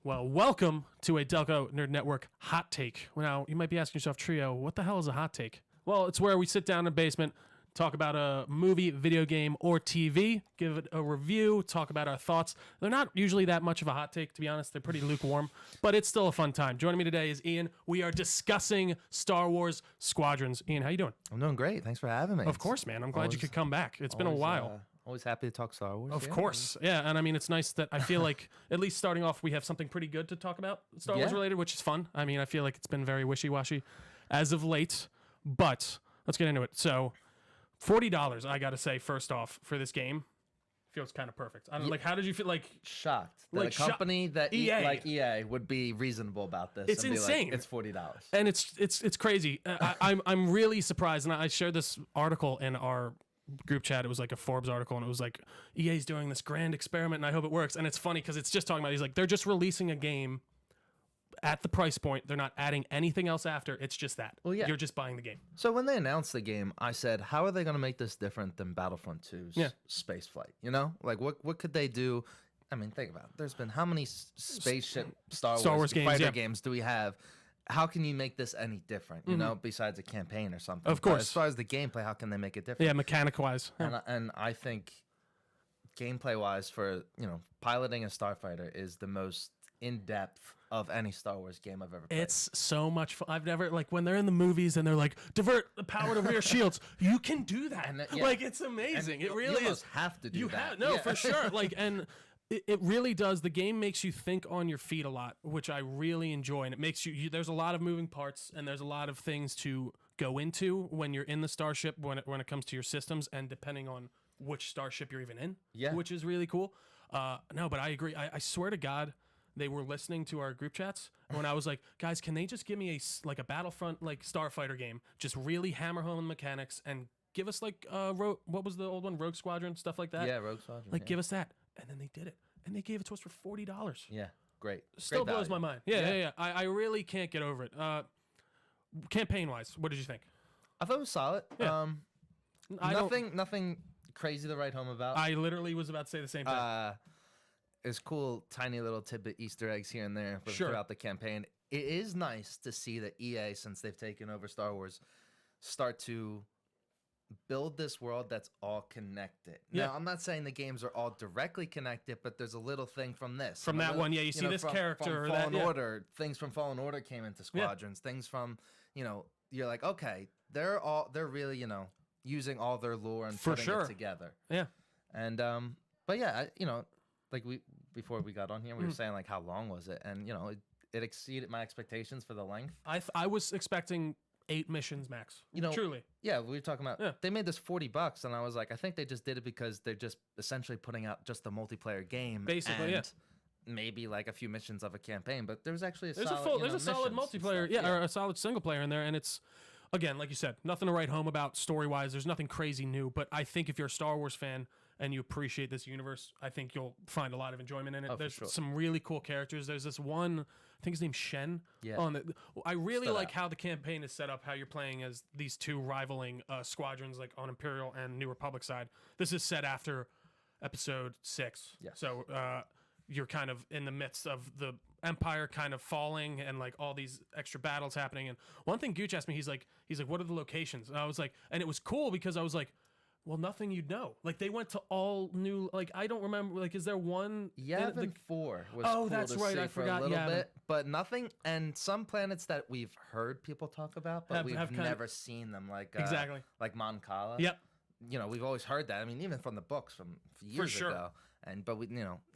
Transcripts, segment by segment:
Well, welcome to a Delco Nerd Network hot take. Now, you might be asking yourself, Trio, what the hell is a hot take? Well, it's where we sit down in the basement, talk about a movie, video game, or TV, give it a review, talk about our thoughts. They're not usually that much of a hot take, to be honest. They're pretty lukewarm, but it's still a fun time. Joining me today is Ian. We are discussing Star Wars Squadrons. Ian, how you doing? I'm doing great. Thanks for having me. Of course, man. I'm glad you could come back. It's been a while. Always happy to talk Star Wars. Of course. Yeah, and I mean, it's nice that I feel like, at least starting off, we have something pretty good to talk about Star Wars related, which is fun. I mean, I feel like it's been very wishy-washy as of late, but let's get into it. So, $40, I got to say, first off, for this game, feels kind of perfect. I don't like, how did you feel like? Shocked that like a company that EA. like EA would be reasonable about this. It's and insane. Be like, it's $40. And it's crazy. I'm really surprised, and I shared this article in our group chat. It was like a Forbes article, and it was like, EA's doing this grand experiment, and I hope it works. And it's funny because it's just talking about, he's like, they're just releasing a game at the price point. They're not adding anything else after. It's just that. Well, yeah. You're just buying the game. So when they announced the game, I said, how are they going to make this different than Battlefront 2's space flight? You know, like what could they do? I mean, think about it. There's been how many spaceship Star Wars games, fighter games do we have? How can you make this any different, you know, besides a campaign or something? Of course. But as far as the gameplay, how can they make it different? Yeah, mechanic-wise. And I think gameplay-wise for, you know, piloting a starfighter is the most in-depth of any Star Wars game I've ever played. It's so much fun. I've never, like, when they're in the movies and they're like, divert the power to rear shields, you can do that. And like, it's amazing. It really is. You have to do that. No, for sure. Like, and it really does. The game makes you think on your feet a lot, which I really enjoy. And it makes you there's a lot of moving parts, and there's a lot of things to go into when you're in the starship, when it comes to your systems, and depending on which starship you're even in, which is really cool. No, but I agree. I swear to God, they were listening to our group chats when I was like, guys, can they just give me a Battlefront like starfighter game, just really hammer home the mechanics and give us like what was the old one, Rogue Squadron, stuff like that? Yeah, Rogue Squadron. Like give us that. And then they did it. And they gave it to us for $40. Yeah, great. Still great blows my mind. Yeah. I really can't get over it. Campaign-wise, what did you think? I thought it was solid. Yeah. Nothing crazy to write home about. I literally was about to say the same thing. It's cool, tiny little tidbit Easter eggs here and there throughout the campaign. It is nice to see that EA, since they've taken over Star Wars, start to build this world that's all connected. Now, I'm not saying the games are all directly connected, but there's a little thing from this. From that one, you see this character. From Fallen Order, things from Fallen Order came into Squadrons. Things from, you're like, okay, they're really, using all their lore and putting it together. Yeah. And, but yeah, like before we got on here, we were saying like, how long was it? And, it exceeded my expectations for the length. I was expecting 8 missions max. Truly. Yeah, we were talking about they made this $40, and I was like, I think they just did it because they're just essentially putting out just the multiplayer game, basically, and maybe like a few missions of a campaign. But there's actually there's a solid multiplayer, or a solid single player in there, and it's again, like you said, nothing to write home about story wise. There's nothing crazy new, but I think if you're a Star Wars fan and you appreciate this universe, I think you'll find a lot of enjoyment in it. There's some really cool characters. There's this one, I think his name's Shen. Yeah. I really like how the campaign is set up, how you're playing as these two rivaling squadrons, like on Imperial and New Republic side. This is set after Episode 6. Yeah. So you're kind of in the midst of the Empire kind of falling and like all these extra battles happening. And one thing Gooch asked me, he's like, what are the locations? And I was like, and it was cool because I was like, well, nothing you'd know. Like they went to all new. Like I don't remember. Like, is there one? Yavin 4 was cool that's to right. see I for forgot. a little bit, but nothing. And some planets that we've heard people talk about, but we've never seen them. Like exactly like Mon Cala. Yep. We've always heard that. I mean, even from the books from years ago. But we,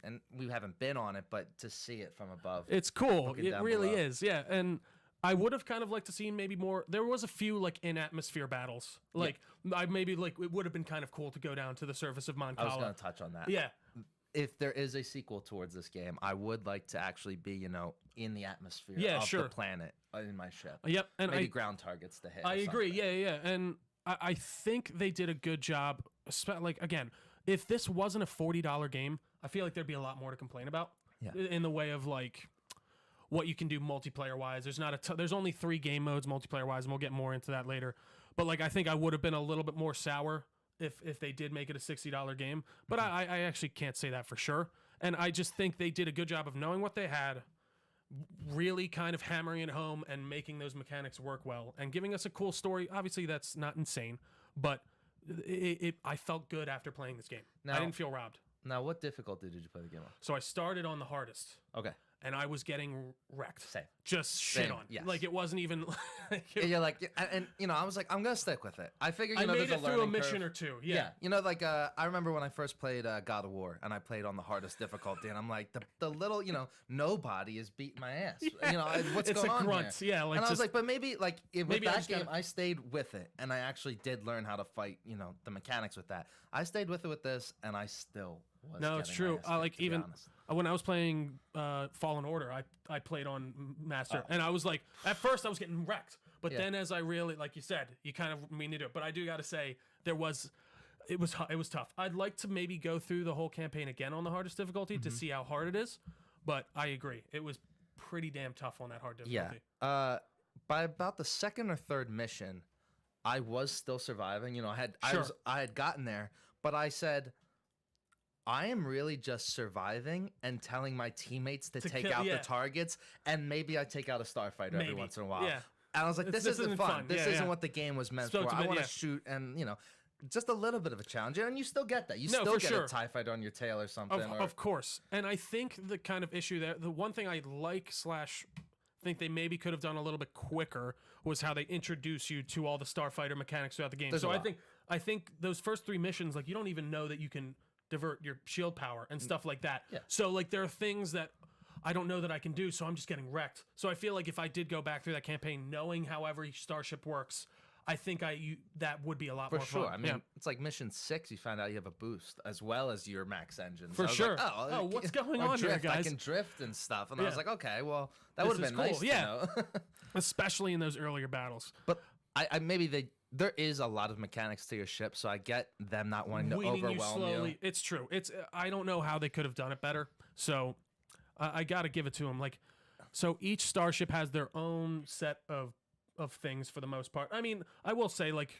and we haven't been on it, but to see it from above, it's cool. It really is. Yeah, and I would have kind of liked to see maybe more. There was a few like in atmosphere battles. Like I maybe like it would have been kind of cool to go down to the surface of Mon Cala. I was going to touch on that. Yeah. If there is a sequel towards this game, I would like to actually be, in the atmosphere of the planet in my ship. Yep, and maybe ground targets to hit. I agree. Yeah, and I think they did a good job. Like again, if this wasn't a $40 game, I feel like there'd be a lot more to complain about. Yeah. In the way of like what you can do multiplayer wise. There's only 3 game modes multiplayer wise, and we'll get more into that later. But like I think I would have been a little bit more sour if they did make it a $60 game. But I actually can't say that for sure. And I just think they did a good job of knowing what they had really kind of hammering it home and making those mechanics work well and giving us a cool story. Obviously, that's not insane, but I felt good after playing this game. I didn't feel robbed. Now, what difficulty did you play the game on? So I started on the hardest. Okay. And I was getting wrecked. Same. Just shit on. Yes. Like, it wasn't even... You're like, and I was like, I'm going to stick with it. I figured, I made there's it through a mission or two. Yeah. Like, I remember when I first played God of War, and I played on the hardest difficulty, and I'm like, the little, nobody is beating my ass. Yeah. What's going on grunt. here? Yeah. Like, and I was like, but maybe, like, with that game, gotta... I stayed with it, and I actually did learn how to fight, the mechanics with that. I stayed with it with this, and I still was No, it's true. Like, even... When I was playing Fallen Order, I played on Master, and I was like, at first I was getting wrecked, but then as I really, like you said, you kind of mean to do it. But I do got to say, it was tough. I'd like to maybe go through the whole campaign again on the hardest difficulty to see how hard it is, but I agree, it was pretty damn tough on that hard difficulty. Yeah. By about the second or third mission, I was still surviving. I had gotten there, but I said, I am really just surviving and telling my teammates to take out the targets, and maybe I take out a starfighter every once in a while. Yeah. And I was like, this isn't fun. This isn't what the game was meant for. I want to shoot and, just a little bit of a challenge. And you still get that. You still get a TIE fighter on your tail or something. Of course. And I think the kind of issue there, the one thing I like / think they maybe could have done a little bit quicker was how they introduce you to all the starfighter mechanics throughout the game. So I think those first 3 missions, like, you don't even know that you can divert your shield power and stuff like that. Yeah. So, like, there are things that I don't know that I can do, so I'm just getting wrecked. So I feel like if I did go back through that campaign knowing how every starship works, I think that would be a lot more fun. For sure. I mean, it's like mission 6, you find out you have a boost as well as your max engine. For sure. Like, what's going on here, guys? I can drift and stuff. And I was like, okay, well, that would have been nice to know. Especially in those earlier battles. But there is a lot of mechanics to your ship, so I get them not wanting to overwhelm you. It's true. I don't know how they could have done it better. So I got to give it to them. Like, so each starship has their own set of things for the most part. I mean, I will say, like,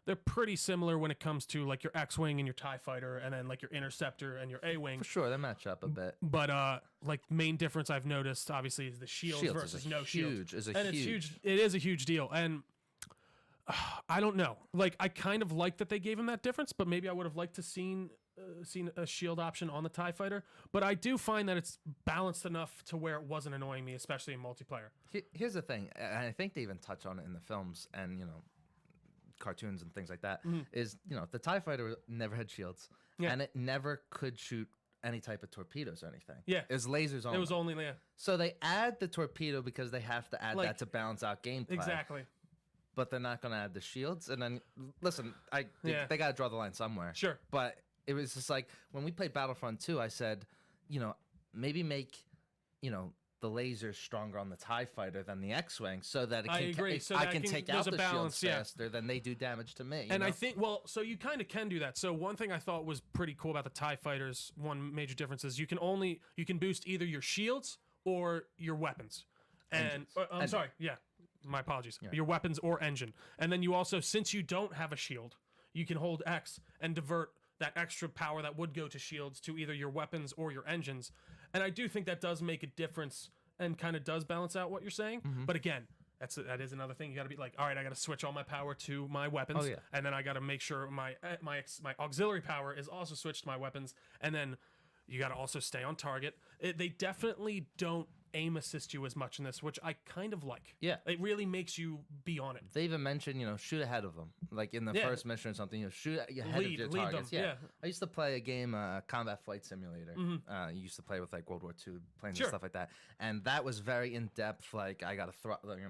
they're pretty similar when it comes to, like, your X-Wing and your TIE Fighter, and then, like, your Interceptor and your A-Wing. For sure, they match up a bit. But, like, main difference I've noticed, obviously, is the shields versus no shields. It's huge. It is a huge deal. And I don't know. Like, I kind of like that they gave him that difference, but maybe I would have liked to seen a shield option on the TIE Fighter. But I do find that it's balanced enough to where it wasn't annoying me, especially in multiplayer. Here's the thing, and I think they even touch on it in the films and, cartoons and things like that, is, the TIE Fighter never had shields, and it never could shoot any type of torpedoes or anything. Yeah. It was lasers only. It was only, So they add the torpedo because they have to add that to balance out gameplay. Exactly. But they're not going to add the shields. And then, listen, they got to draw the line somewhere. Sure. But it was just like, when we played Battlefront 2, I said, maybe make, the lasers stronger on the TIE Fighter than the X-Wing so that I can take out the shields faster than they do damage to me. And I think, so you kind of can do that. So one thing I thought was pretty cool about the TIE Fighters, one major difference is you can boost either your shields or your weapons. And I'm sorry, my apologies. Yeah. Your weapons or engine. And then you also, since you don't have a shield, you can hold X and divert that extra power that would go to shields to either your weapons or your engines. And I do think that does make a difference and kind of does balance out what you're saying. Mm-hmm. But again, that is another thing. You got to be like, all right, I got to switch all my power to my weapons. And then I got to make sure my auxiliary power is also switched to my weapons. And then you got to also stay on target. They definitely don't aim assist you as much in this, which I kind of like. Yeah. It really makes you be on it. They even mentioned, shoot ahead of them. Like in the first mission or something, shoot ahead of your targets. Them. I used to play a game, Combat Flight Simulator. Mm-hmm. Used to play with like World War II planes and stuff like that. And that was very in-depth. Like I got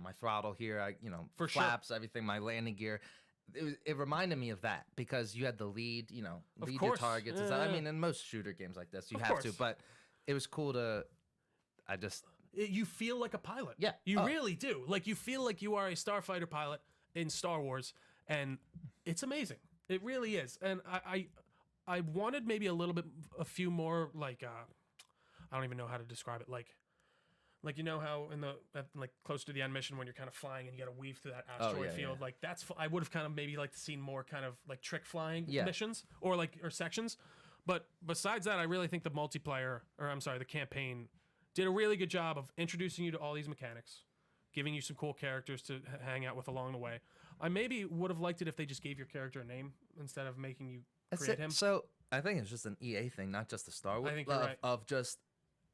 my throttle here, flaps, everything, my landing gear. It reminded me of that because you had the lead, lead your targets. And stuff. I mean, in most shooter games like this, you have to. But it was cool to... You feel like a pilot. Yeah. You really do. Like, you feel like you are a starfighter pilot in Star Wars, and it's amazing. It really is. And I wanted maybe a few more, like, I don't even know how to describe it. Like how close to the end mission when you're kind of flying and you got to weave through that asteroid field. Yeah. Like, I would have kind of maybe liked to seen more kind of, like, trick flying missions or sections. But besides that, I really think the campaign did a really good job of introducing you to all these mechanics, giving you some cool characters to hang out with along the way. I maybe would have liked it if they just gave your character a name instead of making you create him. So I think it's just an EA thing, not just a Star Wars. I think you're right. Of just,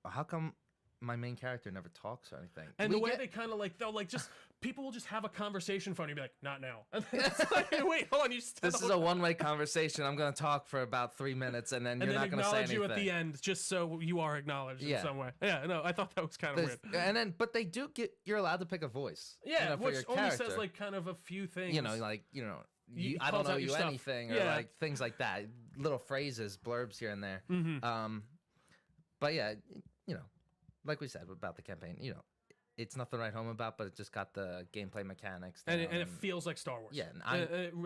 how come my main character never talks or anything? And the way they kind of like, they'll like just, people will just have a conversation phone and be like, not now. And it's like, wait, hold on. This is a one-way conversation. I'm going to talk for about 3 minutes and then you're not going to say anything. And then acknowledge you at the end just so you are acknowledged in some way. Yeah, no, I thought that was kind of weird. And then, but they do you're alled to pick a voice. Yeah, for which your only character. says like kind of a few things. I don't know you stuff. anything, or like things like that, little phrases, blurbs here and there. But yeah, like we said about the campaign, it's nothing to write home about, but it just got the gameplay mechanics and it feels like Star Wars. Yeah,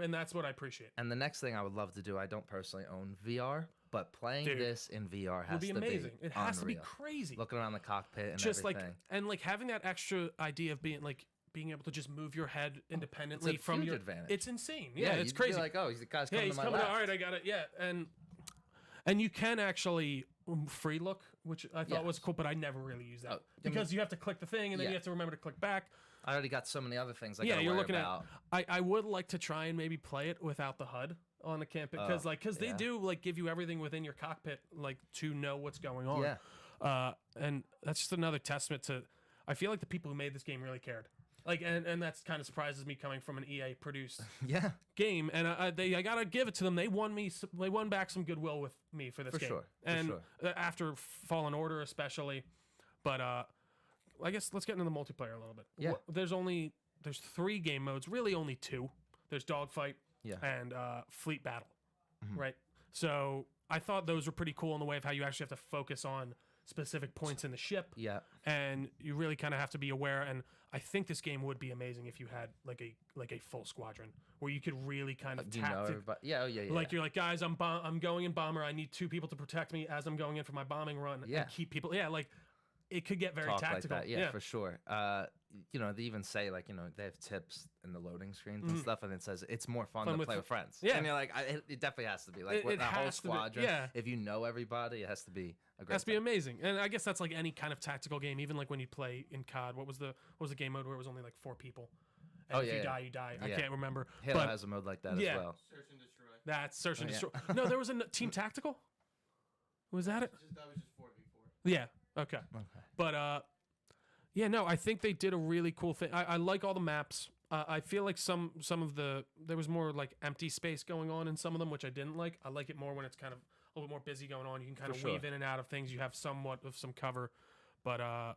and that's what I appreciate. And the next thing I would love to do, I don't personally own VR, but playing this in VR has to be amazing. It has to be unreal. crazy. Looking around the cockpit and just everything. like having that extra idea of being able to just move your head independently it's a from huge your advantage. It's insane. Yeah, it's you'd crazy. Be like, oh, the guy's coming he's to my coming. left. All right, I got it. Yeah, and you can actually free look, which I thought was cool, but I never really use that because you have to click the thing and then you have to remember to click back. I already got so many other things. You're looking at. I would like to try and maybe play it without the HUD on the campus because they do like give you everything within your cockpit like to know what's going on. Yeah. And that's just another testament to. I feel like the people who made this game really cared. Like and that's kind of surprises me coming from an EA produced game, and I gotta give it to them. They won back some goodwill with me for this game, and after Fallen Order especially. But I guess let's get into the multiplayer a little bit. Yeah, there's 3 game modes, really only 2. There's dogfight and fleet battle, right? So I thought those were pretty cool in the way of how you actually have to focus on specific points in the ship. Yeah, and you really kind of have to be aware. And I think this game would be amazing if you had like a full squadron where you could really kind of everybody. Yeah. Like you're like, guys, I'm going in bomber. I need 2 people to protect me as I'm going in for my bombing run. Yeah, and keep people. Yeah, like it could get very tactical. Like that. Yeah, for sure. They even say like they have tips in the loading screens and stuff, and it says it's more fun to play with friends. Yeah, and you're like, it definitely has to be like with the whole squadron. If you know everybody, it has to be. It has to be amazing, and I guess that's like any kind of tactical game. Even like when you play in COD, what was the game mode where it was only like 4 people? And if you die, you die. I can't remember. Halo has a mode like that as well. Search and destroy. That's search and destroy. No, there was a team tactical. Was that it? That was just 4v4. Yeah. Okay. But I think they did a really cool thing. I like all the maps. I feel like some of there was more like empty space going on in some of them, which I didn't like. I like it more when it's kind of a little bit more busy going on. You can kind of weave in and out of things. You have somewhat of some cover. But I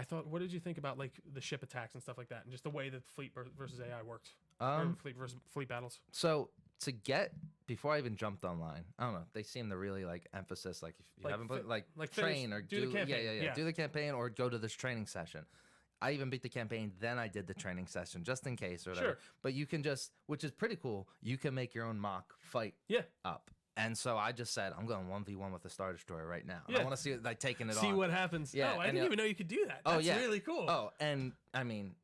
thought, what did you think about like the ship attacks and stuff like that, and just the way that fleet versus AI worked, or fleet versus fleet battles? So before I even jumped online, I don't know. They seem to really like emphasis like if you haven't put like train or do the campaign. Do the campaign or go to this training session. I even beat the campaign, then I did the training session just in case or whatever. Sure. But you can which is pretty cool. You can make your own mock fight up. And so I just said, I'm going 1v1 with the Star Destroyer right now. I want to see like taking it on. See what happens. Yeah. Oh, I didn't even know you could do that. That's really cool. Oh, and I mean,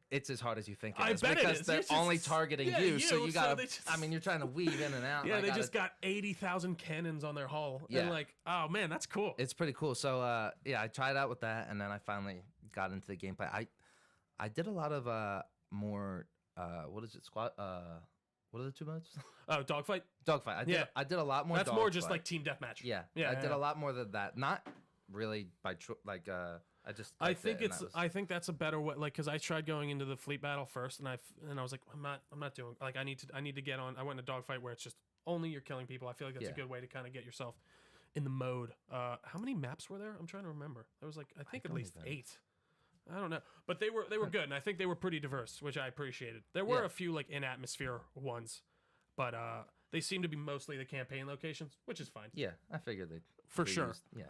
it's as hard as you think it is. I bet because they're only targeting you, so you got to, you're trying to weave in and out. Yeah, they just got 80,000 cannons on their hull. Yeah. And like, oh man, that's cool. It's pretty cool. So I tried out with that, and then I finally got into the gameplay. I did a lot of more, what is it, squad, what are the 2 modes? Oh, dogfight. I did a lot more. That's more just like team deathmatch. Yeah. I did a lot more than that. Not really by I think that's a better way. Like, because I tried going into the fleet battle first, and I was like, I'm not doing. Like, I need to get on. I went in a dogfight where it's just only you're killing people. I feel like that's a good way to kind of get yourself in the mode. How many maps were there? I'm trying to remember. There was like I think at least 8. I don't know, but they were good, and I think they were pretty diverse, which I appreciated. There were a few like in atmosphere ones, but they seem to be mostly the campaign locations, which is fine. Yeah, I figured they for sure. Used, yeah.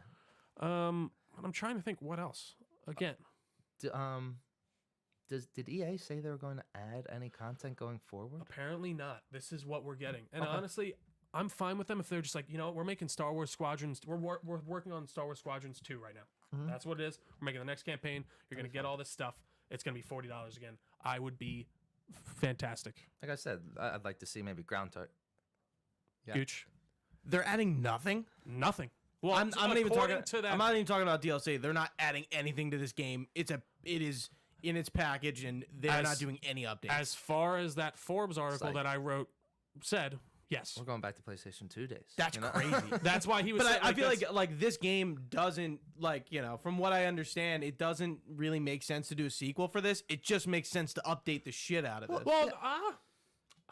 I'm trying to think what else. Again, did EA say they were going to add any content going forward? Apparently not. This is what we're getting, and honestly, I'm fine with them if they're just like, we're making Star Wars Squadrons. We're working on Star Wars Squadrons 2 right now. That's what it is. We're making the next campaign. You're going to get all this stuff. It's going to be $40 again. I would be fantastic. Like I said, I'd like to see maybe ground type. Yeah. Gooch. They're adding nothing? Nothing. Well, I'm not even according talking. to that. I'm not even talking about DLC. They're not adding anything to this game. It is in its package, and they're not doing any updates. As far as that Forbes article like- that I wrote said, yes. We're going back to PlayStation 2 days. That's crazy. That's why he was. But saying, I feel that's- like this game doesn't from what I understand, it doesn't really make sense to do a sequel for this. It just makes sense to update the shit out of it. Well,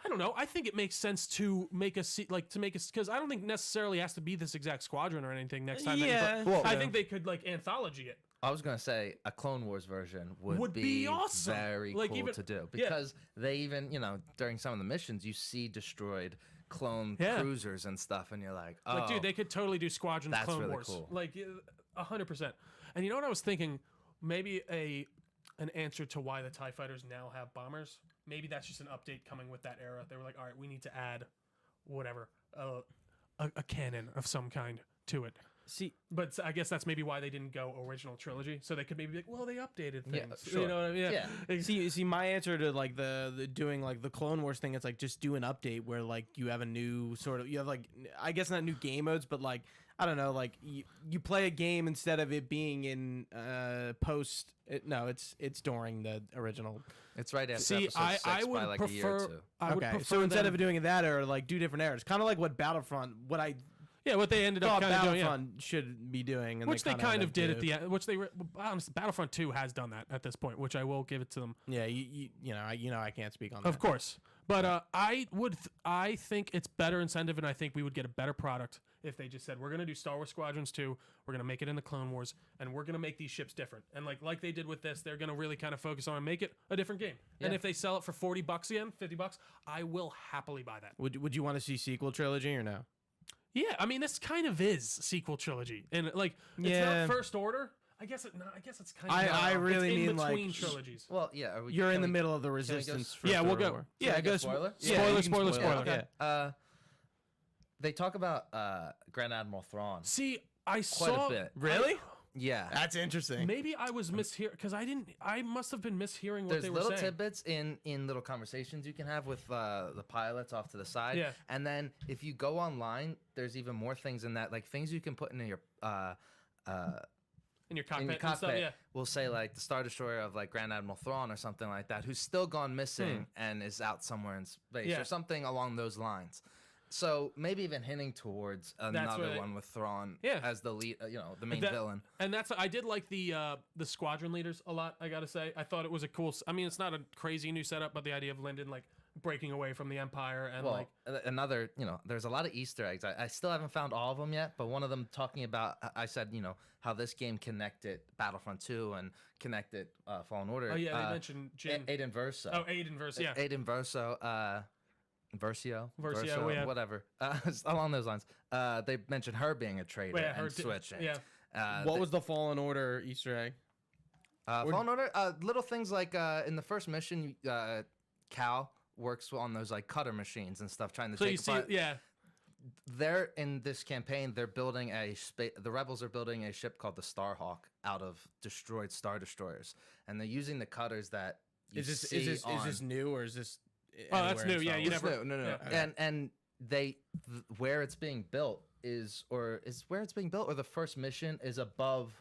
I don't know. I think it makes sense to make because I don't think necessarily has to be this exact squadron or anything next time. Yeah, Well, I think they could anthology it. I was gonna say a Clone Wars version would be awesome. very cool to do because they even during some of the missions you see destroyed clone cruisers and stuff, and you're like, oh, dude, they could totally do Squadrons that's Clone really Wars, cool. 100%. And you know what I was thinking? Maybe an answer to why the TIE fighters now have bombers. Maybe that's just an update coming with that era. They were like, all right, we need to add whatever a cannon of some kind to it. See, but I guess that's maybe why they didn't go original trilogy, so they could maybe be like, well, they updated things. Yeah, sure. You know what I mean? Yeah. See, my answer to the doing the Clone Wars thing, it's just do an update where you have a new you have I guess not new game modes, but I don't know, you play a game instead of it being in post. It's during the original. It's right after See, episode 6 I would by prefer. a year or two. I would Okay, prefer so instead them- of doing that era, do different eras, kind of like what Battlefront, what they ended up thought kind of doing, Battlefront should be doing, and which they kinda kind of ended did up at the end. Which they were. Honestly, Battlefront 2 has done that at this point, which I will give it to them. Yeah, I can't speak on that. Of course, but I think it's better incentive, and I think we would get a better product if they just said we're gonna do Star Wars Squadrons 2, we're gonna make it in the Clone Wars, and we're gonna make these ships different. And like they did with this, they're gonna really kind of focus on and make it a different game. And if they sell it for $40 again, $50, I will happily buy that. Would you want to see sequel trilogy or no? Yeah, I mean this kind of is sequel trilogy, and it's Yeah. not First Order. I guess it's kind of. I really it's in mean, between trilogies. Well, yeah. You're in the middle of the Resistance. go- Yeah, we'll Star go- Wars. Can I Yeah, go go spoiler? Spoiler. Yeah. They talk about Grand Admiral Thrawn See, I quite saw a bit. Really? Yeah. That's interesting. Maybe I was mishearing because I must have been mishearing what There's they were little saying. tidbits in little conversations you can have with the pilots off to the side. Yeah. And then if you go online, there's even more things in that, like things you can put in your in your cockpit, in your and stuff. cockpit. Yeah. We'll say like the Star Destroyer of Grand Admiral Thrawn or something like that, who's still gone missing and is out somewhere in space Yeah. or something along those lines. So maybe even hinting towards another one with Thrawn as the lead, the main villain. And I did like the Squadron Leaders a lot. I gotta say, I thought it was a cool. I mean, it's not a crazy new setup, but the idea of Lyndon breaking away from the Empire and another, there's a lot of Easter eggs. I still haven't found all of them yet, but one of them talking about, I said, how this game connected Battlefront 2 and connected Fallen Order. Oh yeah, they mentioned Jin. Aiden Verso. Oh, Aiden Verso. Yeah. Aiden Verso. Versio, yeah. whatever, along those lines. They mentioned her being a traitor and switching. Yeah. What was the Fallen Order Easter egg? Fallen Order, little things like in the first mission, Cal works on those cutter machines and stuff, trying to take apart. They're in this campaign. They're building the rebels are building a ship called the Starhawk out of destroyed Star Destroyers, and they're using the cutters that you see is this new or is this? Oh, that's new. Yeah, you It's never. new. No. Yeah. And where it's being built is where it's being built, or the first mission is above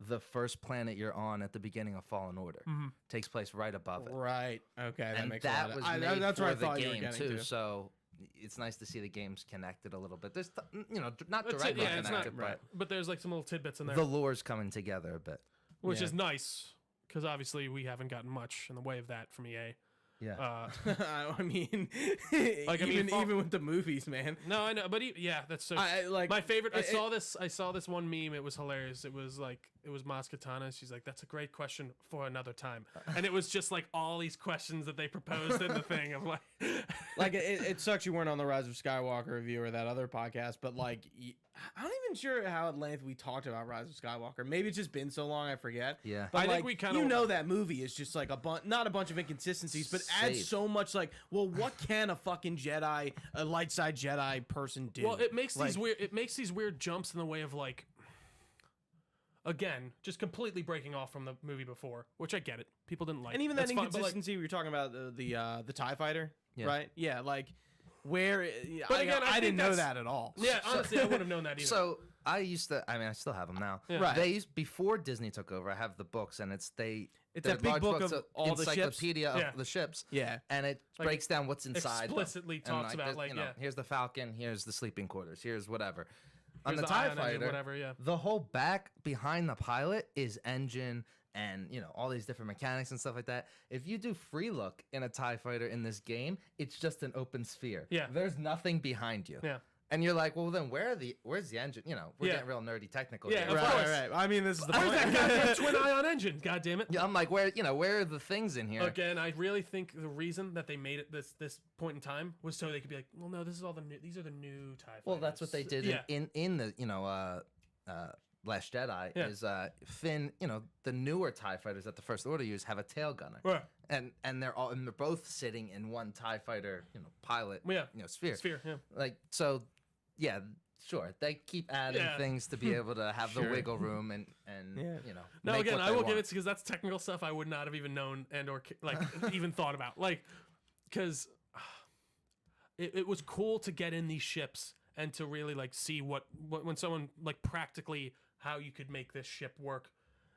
the first planet you're on at the beginning of Fallen Order. Takes place right above it. Right. Okay. That And makes that a lot was of, made that's for where I the thought you were game getting too. to. So it's nice to see the games connected a little bit. There's not That's directly it's connected, not, but there's some little tidbits in but there, the lore's coming together a bit. which is nice because obviously we haven't gotten much in the way of that from EA. Yeah. I mean, even with the movies, man. No, I know, but that's so. My favorite. I saw this one meme. It was hilarious. It was Maz Kanata. She's like, "That's a great question for another time," and it was just all these questions that they proposed in the thing. I'm like, it sucks you weren't on the Rise of Skywalker review or that other podcast, but I'm not even sure how at length we talked about Rise of Skywalker. Maybe it's just been so long, I forget. Yeah. But I think we kind of that movie is just not a bunch of inconsistencies, but adds Safe. so much what can a fucking Jedi, a light side Jedi person do? Well, it makes these weird jumps in the way of again, just completely breaking off from the movie before, which I get it. People didn't like. And even That's that fine, but, inconsistency we were talking about the TIE fighter, right? Yeah, where. But again, I think didn't know that's- that at all. Yeah, honestly, I wouldn't have known that either. So I used to. I mean, I still have them now. Yeah. Right. They used before Disney took over. I have the books, and it's It's they're that big large book books of all the ships. encyclopedia Yeah. of the ships. Yeah. And it Like, breaks down what's inside. them. explicitly And, talks about, this- like, you know, yeah. here's the Falcon, here's the sleeping quarters, here's whatever. On Here's the ion TIE engine, fighter, whatever, yeah. the whole back behind the pilot is engine and all these different mechanics and stuff like that. If you do free look in a TIE fighter in this game, it's just an open sphere. Yeah. There's nothing behind you. Yeah. And you're like, well, then where's the engine? We're Yeah. getting real nerdy technical. Yeah, here. of Right, course. right. I mean, this is the Where's point. that goddamn twin ion engine? God damn it. Yeah, I'm like, where are the things in here? Again, I really think the reason that they made it this point in time was so they could be like, well, no, this is all these are the new TIE fighters. Well, that's what they did Yeah. in the Last Jedi Yeah. is Finn. The newer TIE fighters that the First Order use have a tail gunner, Right. and they're both sitting in one TIE fighter pilot Yeah. sphere. Sphere, yeah. Like so, yeah. Sure, they keep adding Yeah. things to be able to have the Sure. wiggle room and Yeah. No, make again, what I they will give want. it because that's technical stuff I would not have even known and or like even thought about. Like, because it was cool to get in these ships and to really like see what when someone like practically how you could make this ship work.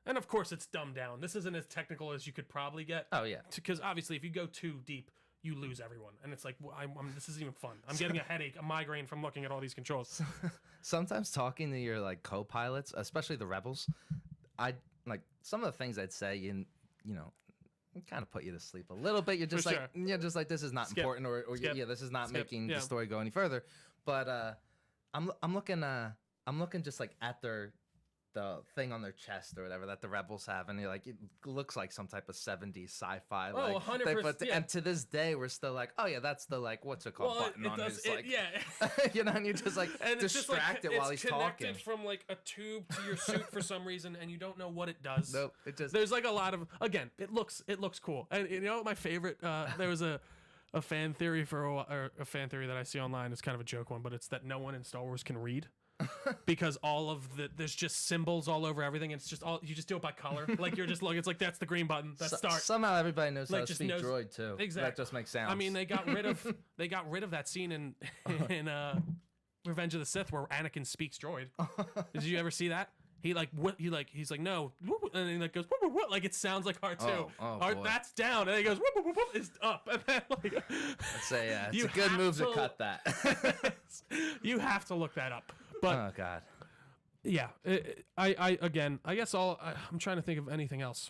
And of course, it's dumbed down. This isn't as technical as you could probably get. Oh yeah. Because obviously, if you go too deep, you lose everyone, and it's like this isn't even fun. I'm getting a headache, a migraine from looking at all these controls. Sometimes talking to your like co-pilots, especially the rebels, I like some of the things I'd say and kind of put you to sleep a little bit. You're just For like sure. you're just like this is not Skip. important or Skip. yeah, this is not Skip. making Yeah. the story go any further. But I'm looking just like at the thing on their chest or whatever that the rebels have, and you're like, it looks like some type of 70s sci-fi. Oh, like, 100%, yeah. And to this day, we're still like, oh yeah, that's the like what's it called Well, button on does his like, yeah. and you just like And it's just like distracted while he's it's talking. connected from like a tube to your suit for some reason, and you don't know what it does. Nope, it just There's like a lot of it looks cool, and you know what my favorite there was a fan theory or a fan theory that I see online. It's kind of a joke one, but it's that no one in Star Wars can read. Because all of there's just symbols all over everything, and it's just all you just do it by color. Like you're just looking, it's like that's the green button, that's start. Somehow everybody knows Like, how to just speak knows- droid too. Exactly. That just makes sounds. I mean, they got rid of that scene in Revenge of the Sith where Anakin speaks droid. Did you ever see that? He's like no, and he like goes like it sounds like R2. Oh, R, boy. that's down, and he goes it's up, and then like it's a you good have move to to- cut that. you have to look that up. But Oh god. yeah, I guess I'm trying to think of anything else.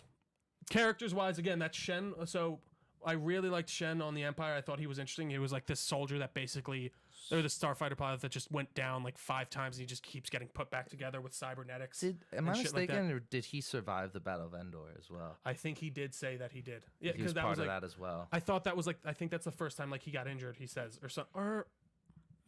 Characters wise, again, that's Shen. So I really liked Shen on the Empire. I thought he was interesting. He was like this soldier that basically, or the starfighter pilot that just went down like 5 times and he just keeps getting put back together with cybernetics. Am I and shit like mistaken, that. or did he survive the Battle of Endor as well? I think he did say that he did. Yeah, He was because that part was of like that as well. I thought that was like I think that's the first time like he got injured. He says or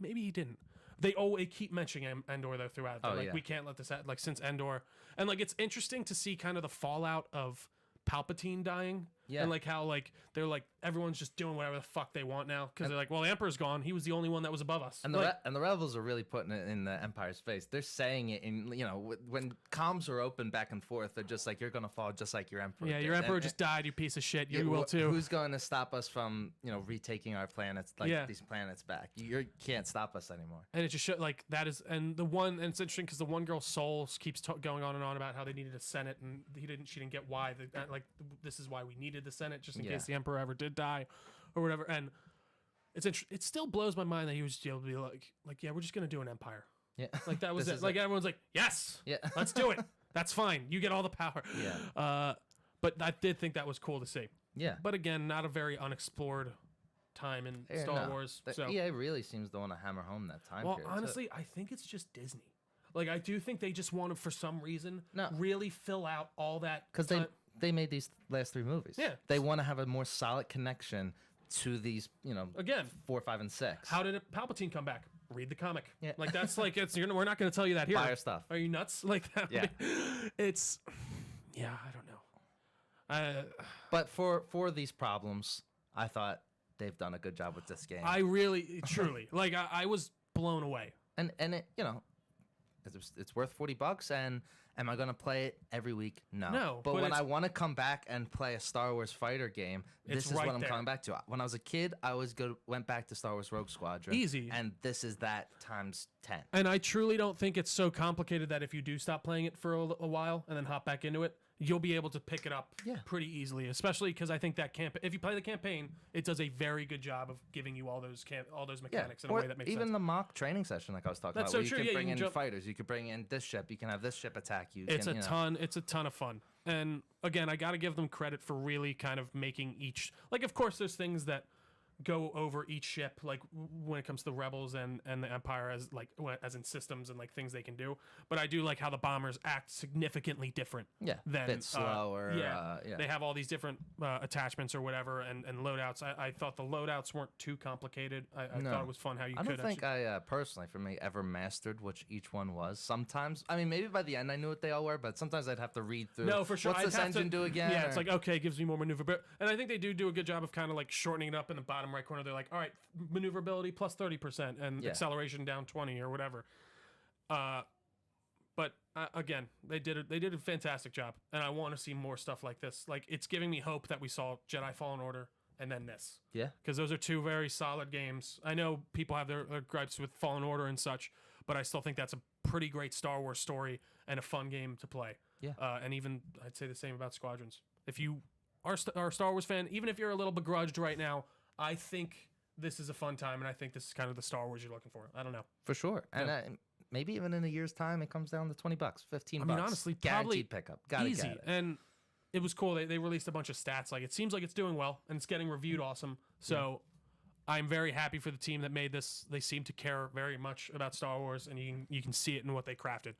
maybe he didn't. They keep mentioning Endor though throughout. They're Oh, like yeah. we can't let this happen. Like since Endor, and like it's interesting to see kind of the fallout of Palpatine dying. Yeah. And like how like they're like everyone's just doing whatever the fuck they want now because they're like, well, the Emperor's gone. He was the only one that was above us. And the rebels are really putting it in the Empire's face. They're saying it in when comms are open back and forth. They're just like, you're gonna fall just like your Emperor. yeah, did." your Emperor And- just died. You piece of shit. You yeah, will too. Who's going to stop us from retaking our planets these planets back? You can't stop us anymore. And it just showed like that is, and it's interesting because the one girl's soul keeps going on and on about how they needed a Senate, and she didn't get why this is why we needed the Senate just in case the Emperor ever did die, or whatever. And it still blows my mind that he was just able to be like yeah, we're just gonna do an empire. Yeah, Like that was This it. is Like everyone's like yes, Yeah. let's do it. That's fine. You get all the power. Yeah. But I did think that was cool to see. Yeah. But again, not a very unexplored time in Yeah, Star no. Wars. The So EA really seems to want to hammer home that time well, period. too. honestly, I think it's just Disney. Like, I do think they just want to, for some reason, No. really fill out all that. because they made these last 3 movies. Yeah. They want to have a more solid connection to these, Again, 4, 5, and 6. how did Palpatine come back? Read the comic. Yeah. Like, that's like, we're not going to tell you that here. Buy our stuff. Are you nuts? Like, that Yeah. It's, yeah, I don't know. But for these problems, I thought they've done a good job with this game. I really, truly, like, I was blown away. and it, it's worth $40. And am I going to play it every week? No. No, But but when it's- I want to come back and play a Star Wars fighter game, It's this is right what I'm there. coming back to. When I was a kid, I always went back to Star Wars Rogue Squadron. Easy. And this is that times 10. And I truly don't think it's so complicated that if you do stop playing it for a while and then hop back into it, you'll be able to pick it up pretty easily. Especially because I think that if you play the campaign, it does a very good job of giving you all those mechanics in a way that makes sense. Even the mock training session, like I was talking That's about, so where true. you can Yeah, bring in fighters, you can bring in this ship, you can have this ship attack you. It's a ton of fun. And again, I got to give them credit for really kind of making each, like, of course, there's things that go over each ship, like when it comes to the Rebels and the Empire as in systems and like things they can do. But I do like how the bombers act significantly different. Than, bit slower. They have all these different attachments or whatever and loadouts. I thought the loadouts weren't too complicated. I thought it was fun how you could. I don't think I personally, for me, ever mastered which each one was. Sometimes, I mean, maybe by the end I knew what they all were, but sometimes I'd have to read through. No, for sure. What's this engine do again? Yeah, it's like, okay, it gives me more maneuverability. And I think they do a good job of kind of like shortening it up in the bottom right corner. They're like, all right, maneuverability plus 30% and acceleration down 20 or whatever. But again, they did a fantastic job, and I want to see more stuff like this. Like, it's giving me hope that we saw Jedi Fallen Order and then this. Yeah, because those are two very solid games. I know people have their gripes with Fallen Order and such, but I still think that's a pretty great Star Wars story and a fun game to play. Yeah, and even I'd say the same about Squadrons. If you are a Star Wars fan, even if you're a little begrudged right now, I think this is a fun time, and I think this is kind of the Star Wars you're looking for. I don't know. For sure. And maybe even in a year's time, it comes down to $20, $15. I mean, honestly, guaranteed pickup. Gotta easy. Get it. And it was cool. They released a bunch of stats. Like, it seems like it's doing well, and it's getting reviewed awesome. So I'm very happy for the team that made this. They seem to care very much about Star Wars, and you can see it in what they crafted.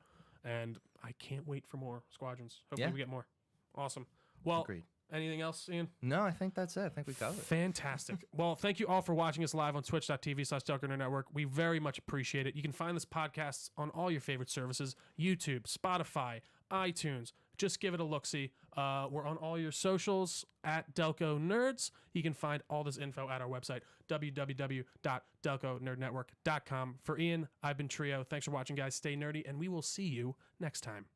And I can't wait for more Squadrons. Hopefully we get more. Awesome. Well, agreed. Anything else, Ian? No, I think that's it. I think we covered it. Fantastic. Well, thank you all for watching us live on twitch.tv/Delco Nerd Network. We very much appreciate it. You can find this podcast on all your favorite services, YouTube, Spotify, iTunes. Just give it a look-see. We're on all your socials at Delco Nerds. You can find all this info at our website, www.delconerdnetwork.com. For Ian, I've been Trio. Thanks for watching, guys. Stay nerdy, and we will see you next time.